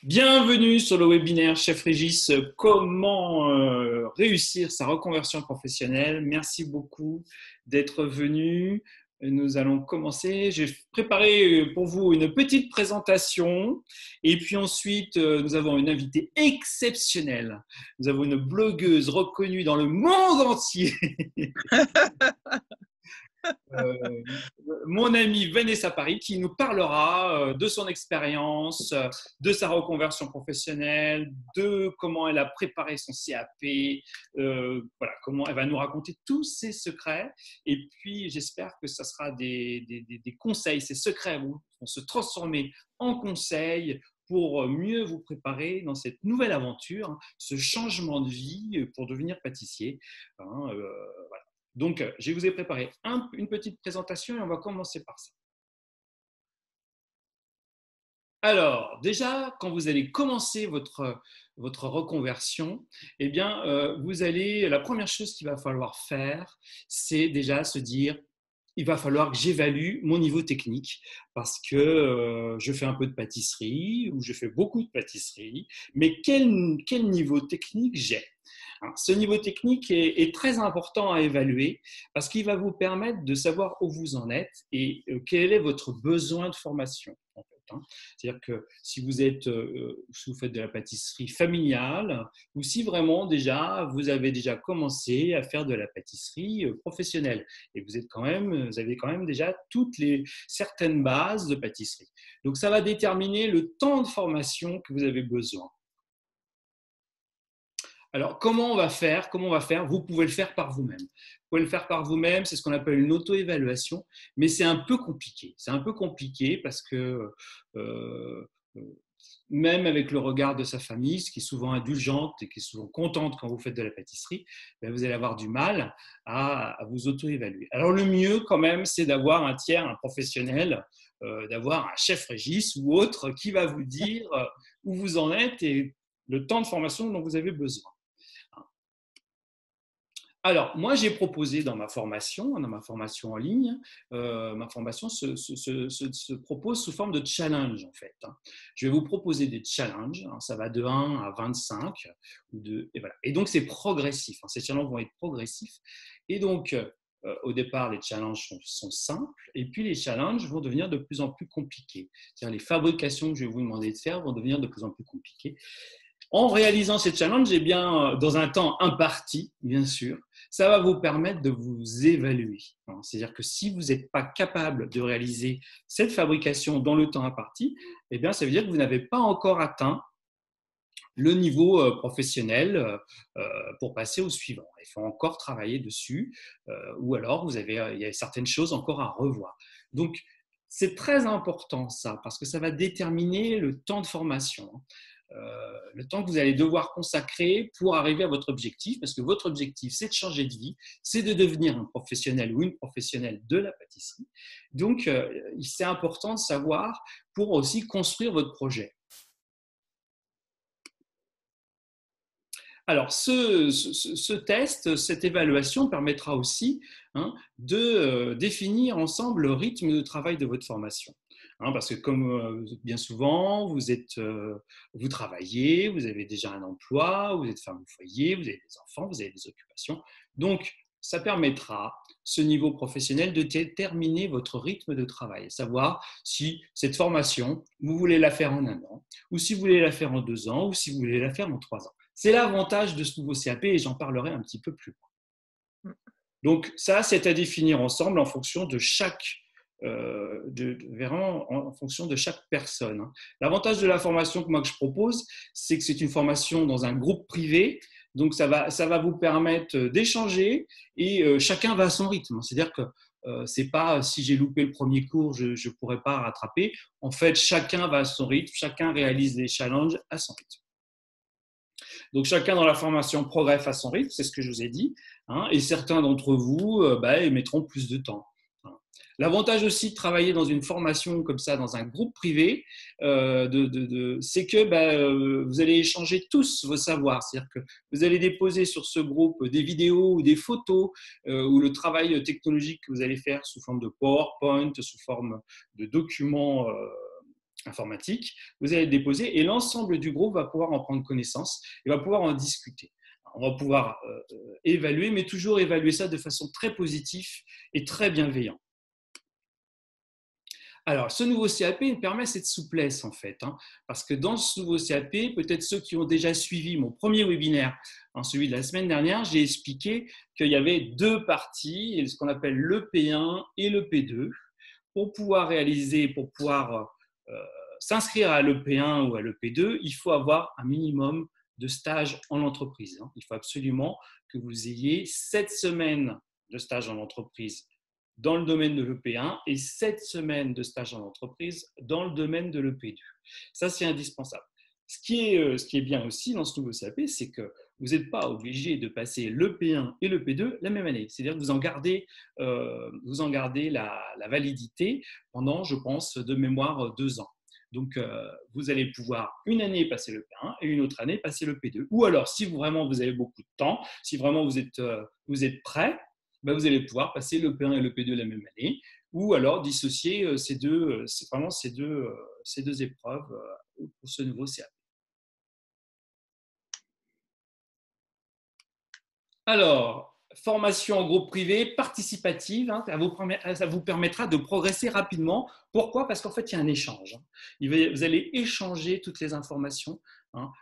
Bienvenue sur le webinaire Chef Régis, comment réussir sa reconversion professionnelle. Merci beaucoup d'être venu. Nous allons commencer. J'ai préparé pour vous une petite présentation et puis ensuite nous avons une invitée exceptionnelle. Nous avons une blogueuse reconnue dans le monde entier. Euh, Mon amie Vanessa Paris qui nous parlera de son expérience, de sa reconversion professionnelle, de comment elle a préparé son CAP, voilà, comment elle va nous raconter tous ses secrets. Et puis, j'espère que ça sera des conseils. Ces secrets vont se transformer en conseils pour mieux vous préparer dans cette nouvelle aventure, hein, ce changement de vie pour devenir pâtissier. Hein, voilà. Donc, je vous ai préparé une petite présentation et on va commencer par ça. Alors, déjà, quand vous allez commencer votre reconversion, eh bien, la première chose qu'il va falloir faire, c'est déjà se dire, il va falloir que j'évalue mon niveau technique parce que je fais un peu de pâtisserie ou je fais beaucoup de pâtisserie, mais quel niveau technique j'ai? Ce niveau technique est très important à évaluer parce qu'il va vous permettre de savoir où vous en êtes et quel est votre besoin de formation. En fait, hein. C'est-à-dire que si vous faites de la pâtisserie familiale ou si vraiment déjà vous avez déjà commencé à faire de la pâtisserie professionnelle et vous avez quand même déjà certaines bases de pâtisserie. Donc ça va déterminer le temps de formation que vous avez besoin. Alors, comment on va faire? Vous pouvez le faire par vous-même. Vous pouvez le faire par vous-même, c'est ce qu'on appelle une auto-évaluation, mais c'est un peu compliqué. C'est un peu compliqué parce que euh, même avec le regard de sa famille, ce qui est souvent indulgente et qui est souvent contente quand vous faites de la pâtisserie, ben vous allez avoir du mal à vous auto-évaluer. Alors le mieux quand même, c'est d'avoir un tiers, un professionnel, d'avoir un chef Régis ou autre qui va vous dire où vous en êtes et le temps de formation dont vous avez besoin. Alors, moi, j'ai proposé dans ma formation en ligne, ma formation se propose sous forme de challenge, en fait. Je vais vous proposer des challenges, hein, ça va de 1 à 25, et voilà. Et donc, c'est progressif, hein, ces challenges vont être progressifs. Et donc, au départ, les challenges sont simples, et puis les challenges vont devenir de plus en plus compliqués. C'est-à-dire, les fabrications que je vais vous demander de faire vont devenir de plus en plus compliquées. En réalisant ces challenges, eh bien, dans un temps imparti, bien sûr, ça va vous permettre de vous évaluer. C'est-à-dire que si vous n'êtes pas capable de réaliser cette fabrication dans le temps imparti, eh bien, ça veut dire que vous n'avez pas encore atteint le niveau professionnel pour passer au suivant. Il faut encore travailler dessus, ou alors il y a certaines choses encore à revoir. Donc, c'est très important ça, parce que ça va déterminer le temps de formation. Le temps que vous allez devoir consacrer pour arriver à votre objectif, parce que votre objectif, c'est de changer de vie, c'est de devenir un professionnel ou une professionnelle de la pâtisserie. Donc, c'est important de savoir pour aussi construire votre projet. Alors, ce test, cette évaluation permettra aussi de définir ensemble le rythme de travail de votre formation. Parce que comme bien souvent, vous travaillez, vous avez déjà un emploi, vous êtes femme au foyer, vous avez des enfants, vous avez des occupations. Donc, ça permettra, ce niveau professionnel, de déterminer votre rythme de travail, savoir si cette formation, vous voulez la faire en 1 an, ou si vous voulez la faire en 2 ans, ou si vous voulez la faire en 3 ans. C'est l'avantage de ce nouveau CAP et j'en parlerai un petit peu plus loin. Donc ça, c'est à définir ensemble en fonction de vraiment en fonction de chaque personne. L'avantage de la formation que je propose, c'est que c'est une formation dans un groupe privé, donc ça va vous permettre d'échanger et chacun va à son rythme. C'est-à-dire que c'est pas si j'ai loupé le premier cours, je ne pourrai pas rattraper. En fait, chacun va à son rythme, chacun réalise les challenges à son rythme. Donc chacun dans la formation progresse à son rythme, c'est ce que je vous ai dit, et certains d'entre vous mettront plus de temps. L'avantage aussi de travailler dans une formation comme ça, dans un groupe privé, c'est que vous allez échanger tous vos savoirs. C'est-à-dire que vous allez déposer sur ce groupe des vidéos ou des photos ou le travail technologique que vous allez faire sous forme de PowerPoint, sous forme de documents informatique, vous allez le déposer et l'ensemble du groupe va pouvoir en prendre connaissance et va pouvoir en discuter. On va pouvoir évaluer, mais toujours évaluer ça de façon très positive et très bienveillante. Alors, ce nouveau CAP il permet cette souplesse, en fait, parce que dans ce nouveau CAP, peut-être ceux qui ont déjà suivi mon premier webinaire, celui de la semaine dernière, j'ai expliqué qu'il y avait deux parties, ce qu'on appelle le P1 et le P2. Pour pouvoir s'inscrire à l'EP1 ou à l'EP2, il faut avoir un minimum de stage en entreprise. Il faut absolument que vous ayez 7 semaines de stage en entreprise dans le domaine de l'EP1 et 7 semaines de stage en entreprise dans le domaine de l'EP2. Ça, c'est indispensable. Ce qui est bien aussi dans ce nouveau CAP, c'est que vous n'êtes pas obligé de passer l'EP1 et l'EP2 la même année. C'est-à-dire que vous en gardez la validité pendant, je pense, de mémoire 2 ans. Donc, vous allez pouvoir une année passer le P1 et une autre année passer le P2. Ou alors, si vraiment vous avez beaucoup de temps, si vraiment vous êtes prêt, ben vous allez pouvoir passer le P1 et le P2 la même année, ou alors dissocier ces deux épreuves pour ce nouveau CAP. Alors, formation en groupe privé, participative, ça vous permettra de progresser rapidement. Pourquoi? Parce qu'en fait, il y a un échange. Vous allez échanger toutes les informations.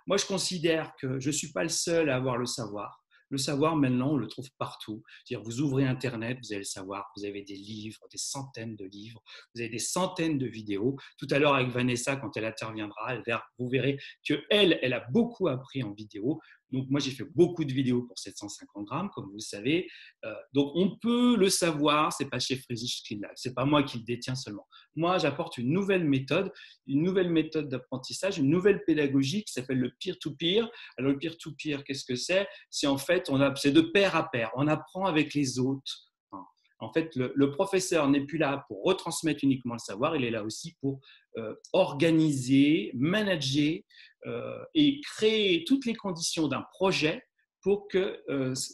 Moi, je considère que je ne suis pas le seul à avoir le savoir. Le savoir, maintenant, on le trouve partout. C'est-à-dire, vous ouvrez Internet, vous allez le savoir, vous avez des livres, des centaines de livres, vous avez des centaines de vidéos. Tout à l'heure, avec Vanessa, quand elle interviendra, vous verrez qu'elle a beaucoup appris en vidéo. Donc, moi, j'ai fait beaucoup de vidéos pour 750 grammes, comme vous le savez. Donc, on peut le savoir, ce n'est pas chez Friedrich qui l'a, ce n'est pas moi qui le détiens seulement. Moi, j'apporte une nouvelle méthode d'apprentissage, une nouvelle pédagogie qui s'appelle le peer-to-peer. Alors, le peer-to-peer, qu'est-ce que c'est? C'est en fait, c'est de pair à pair. On apprend avec les autres. En fait, le professeur n'est plus là pour retransmettre uniquement le savoir, il est là aussi pour organiser, manager et créer toutes les conditions d'un projet pour que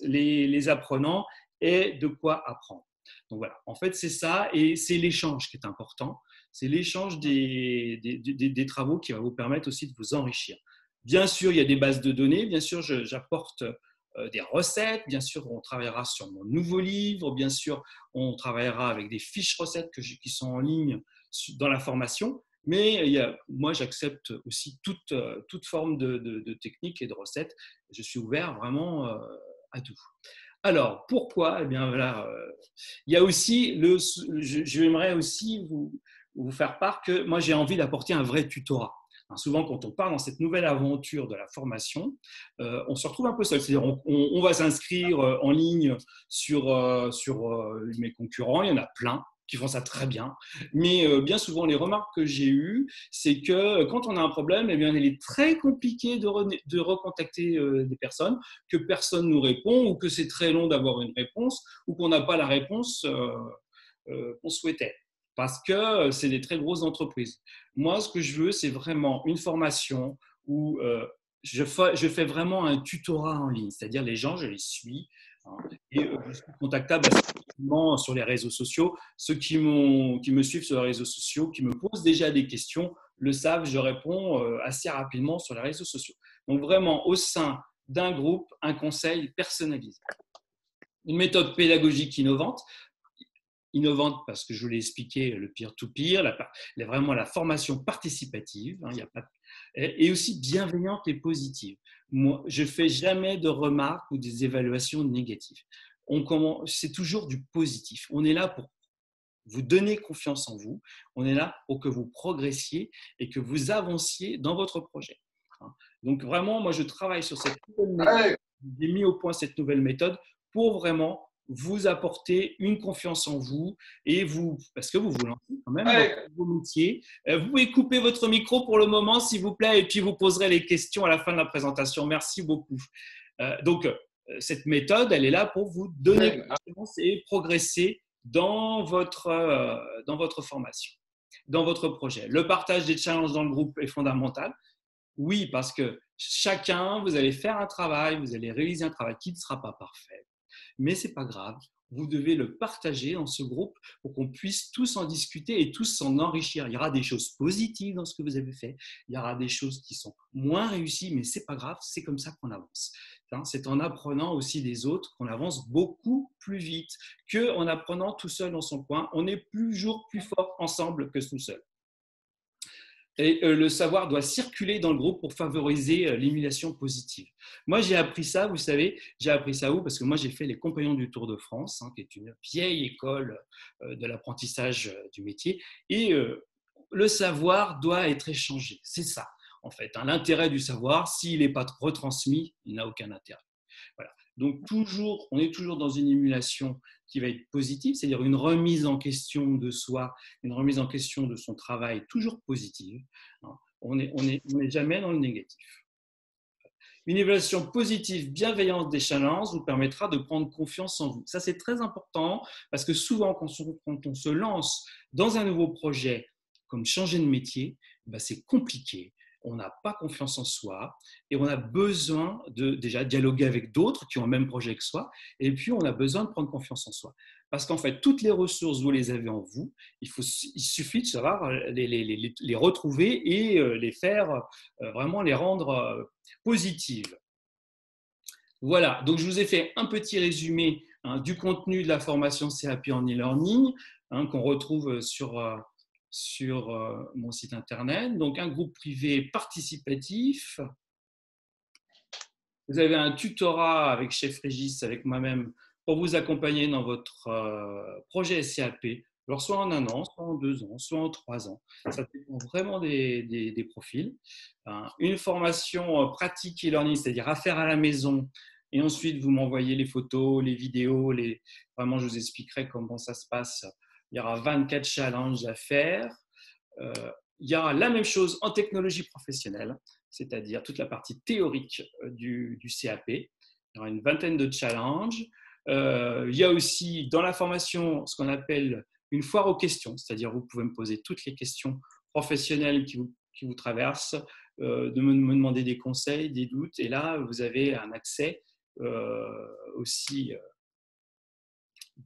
les apprenants aient de quoi apprendre. Donc voilà, en fait, c'est ça, et c'est l'échange qui est important. C'est l'échange des travaux qui va vous permettre aussi de vous enrichir. Bien sûr, il y a des bases de données, bien sûr, j'apporte des recettes, bien sûr, on travaillera sur mon nouveau livre, bien sûr, on travaillera avec des fiches recettes qui sont en ligne dans la formation, mais moi, j'accepte aussi toute forme de technique et de recettes. Je suis ouvert vraiment à tout. Alors, pourquoi? Eh bien, voilà, il y a aussi, j'aimerais aussi vous faire part que moi, j'ai envie d'apporter un vrai tutorat. Souvent, quand on part dans cette nouvelle aventure de la formation, on se retrouve un peu seul. C'est-à-dire, on va s'inscrire en ligne sur mes concurrents. Il y en a plein qui font ça très bien. Mais bien souvent, les remarques que j'ai eues, c'est que quand on a un problème, eh bien, il est très compliqué de recontacter des personnes, que personne nous répond ou que c'est très long d'avoir une réponse ou qu'on n'a pas la réponse qu'on souhaitait. Parce que c'est des très grosses entreprises. Moi, ce que je veux, c'est vraiment une formation où je fais vraiment un tutorat en ligne. C'est-à-dire, les gens, je les suis et je suis contactable assez facilement sur les réseaux sociaux. Ceux qui me suivent sur les réseaux sociaux, qui me posent déjà des questions, le savent, je réponds assez rapidement sur les réseaux sociaux. Donc, vraiment, au sein d'un groupe, un conseil personnalisé. Une méthode pédagogique innovante parce que je vous l'ai expliqué, le peer-to-peer, vraiment la formation participative, et aussi bienveillante et positive. Moi, je ne fais jamais de remarques ou des évaluations négatives. C'est toujours du positif. On est là pour vous donner confiance en vous. On est là pour que vous progressiez et que vous avanciez dans votre projet. Donc vraiment, moi, je travaille sur cette nouvelle méthode. J'ai mis au point cette nouvelle méthode pour vraiment vous apporter une confiance en vous et parce que vous vous lancez quand même dans vos métiers. Vous pouvez couper votre micro pour le moment, s'il vous plaît, et puis vous poserez les questions à la fin de la présentation. Merci beaucoup. Donc, cette méthode, elle est là pour vous donner confiance et progresser dans votre formation, dans votre projet. Le partage des challenges dans le groupe est fondamental. Oui, parce que chacun, vous allez faire un travail, vous allez réaliser un travail qui ne sera pas parfait. Mais ce n'est pas grave. Vous devez le partager dans ce groupe pour qu'on puisse tous en discuter et tous s'en enrichir. Il y aura des choses positives dans ce que vous avez fait, il y aura des choses qui sont moins réussies, mais ce n'est pas grave, c'est comme ça qu'on avance. C'est en apprenant aussi des autres qu'on avance beaucoup plus vite qu'en apprenant tout seul dans son coin. On est toujours plus fort ensemble que tout seul. Et le savoir doit circuler dans le groupe pour favoriser l'émulation positive. Moi, j'ai appris ça, vous savez, j'ai appris ça où? Parce que moi, j'ai fait les Compagnons du Tour de France, qui est une vieille école de l'apprentissage du métier. Et le savoir doit être échangé. C'est ça, en fait. L'intérêt du savoir, s'il n'est pas retransmis, il n'a aucun intérêt. Voilà. Donc, on est toujours dans une émulation qui va être positive, c'est-à-dire une remise en question de soi, une remise en question de son travail, toujours positive. On n'est jamais dans le négatif. Une évaluation positive, bienveillante des challenges vous permettra de prendre confiance en vous. Ça, c'est très important parce que souvent, quand on se lance dans un nouveau projet, comme changer de métier, c'est compliqué. On n'a pas confiance en soi et on a besoin de déjà dialoguer avec d'autres qui ont le même projet que soi et puis on a besoin de prendre confiance en soi. Parce qu'en fait, toutes les ressources, vous les avez en vous, il suffit de savoir les retrouver et les faire, vraiment les rendre positives. Voilà, donc je vous ai fait un petit résumé du contenu de la formation CAP en e-learning qu'on retrouve sur mon site internet. Donc, un groupe privé participatif. Vous avez un tutorat avec Chef Régis, avec moi-même, pour vous accompagner dans votre projet CAP. Alors, soit en 1 an, soit en 2 ans, soit en 3 ans. Ça dépend vraiment des profils. Une formation pratique e-learning, c'est-à-dire à faire à la maison. Et ensuite, vous m'envoyez les photos, les vidéos. Vraiment, je vous expliquerai comment ça se passe. Il y aura 24 challenges à faire. Il y aura la même chose en technologie professionnelle, c'est-à-dire toute la partie théorique du CAP. Il y aura une vingtaine de challenges. Il y a aussi dans la formation ce qu'on appelle une foire aux questions, c'est-à-dire vous pouvez me poser toutes les questions professionnelles qui vous traversent, de me demander des conseils, des doutes. Et là, vous avez un accès aussi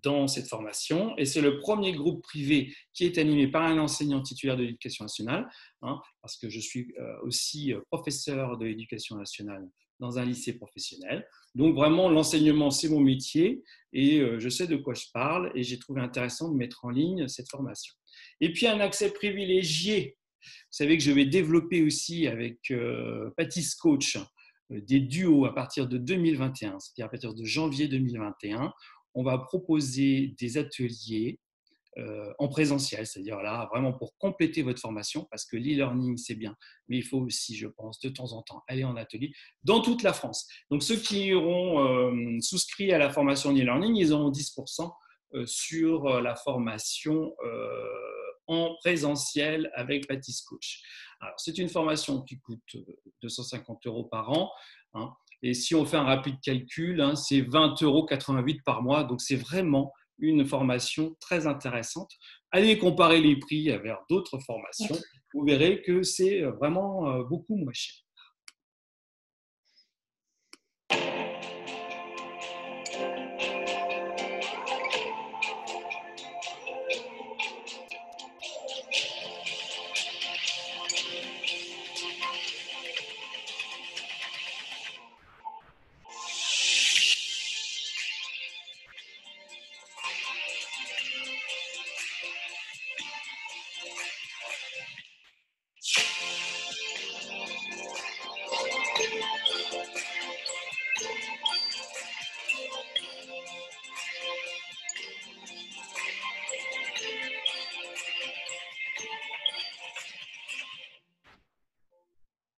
dans cette formation. Et c'est le premier groupe privé qui est animé par un enseignant titulaire de l'éducation nationale, parce que je suis aussi professeur de l'éducation nationale dans un lycée professionnel. Donc vraiment, l'enseignement, c'est mon métier et je sais de quoi je parle et j'ai trouvé intéressant de mettre en ligne cette formation. Et puis, un accès privilégié. Vous savez que je vais développer aussi avec Patis Coach des duos à partir de 2021, c'est-à-dire à partir de janvier 2021. On va proposer des ateliers en présentiel, c'est-à-dire là, vraiment pour compléter votre formation, parce que l'e-learning, c'est bien, mais il faut aussi, je pense, de temps en temps, aller en atelier dans toute la France. Donc, ceux qui auront souscrit à la formation e-learning, ils auront 10% sur la formation en présentiel avec Patis Coach. Alors, c'est une formation qui coûte 250 € par an. Et si on fait un rapide calcul, c'est 20,88 € par mois. Donc, c'est vraiment une formation très intéressante. Allez comparer les prix avec d'autres formations. Vous verrez que c'est vraiment beaucoup moins cher.